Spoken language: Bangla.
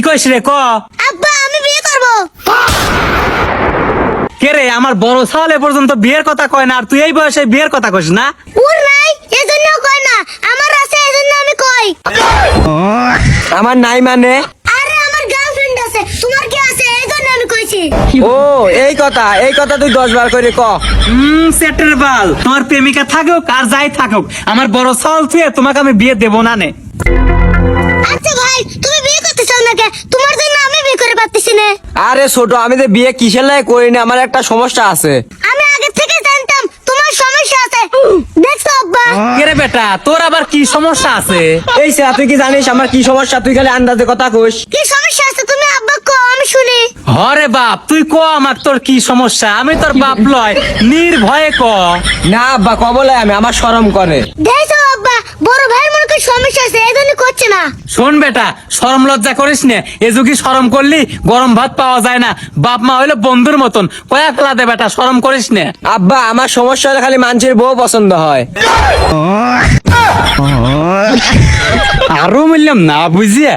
কইস রে ক? আব্বা আমি বিয়ে করব। কে রে, আমার বড় সালে পর্যন্ত বিয়ের কথা কয় না, আর তুই এই বয়সে বিয়ের কথা কইস না? ওর নাই এজন্য কই না, আমার আছে এজন্য আমি কই। আমার নাই মানে? আরে আমার গার্লফ্রেন্ড আছে, তোমার কি আছে এজন্য আমি কইছি। ও এই কথা তুই 10 বার করে ক। সেটের বাল, তোমার প্রেমিকা থাকুক আর যাই থাকুক, আমার বড় সাল তুই, তোমাকে আমি বিয়ে দেবো না নে। আচ্ছা ভাই তুমি বিয়ে করতে চাও না কে? তোমার জন্য আমি বিয়ে করে পারতেছি না। আরে ছোট, আমি তো বিয়ে কিসের লাগে করি না, আমার একটা সমস্যা আছে। আমি আগে থেকে জানতাম তোমার সমস্যা আছে। দেখছো আব্বা? কে রে বেটা, তোর আবার কি সমস্যা আছে? এই স্যার, তুই কি জানিস আমার কি সমস্যা? তুই খালি আন্দাজে কথা কইস। কি সমস্যা আছে তুমি আব্বা কো আমি শুনি। হরে বাপ, তুই ক আমার তোর কি সমস্যা, আমি তোর বাপ লয়, নির্ভয়ে ক। না আব্বা, কবলে আমি, আমার শরম করে। দেখছো আব্বা, বড় ভাইয়ের মনে করে সমস্যা আছে এজন্য করছে না। শোন বেটা, শরম লজ্জা করিস নে, এ যুগি শরম করলি গরম ভাত পাওয়া যায় না, বাপ মা হইলো বন্ধুর মতন, কয়েক লাদে বেটা, শরম করিস নে। আব্বা আমার সমস্যা হলে খালি মানুষের বউ পছন্দ হয়। আরো বললাম না বুঝিয়ে।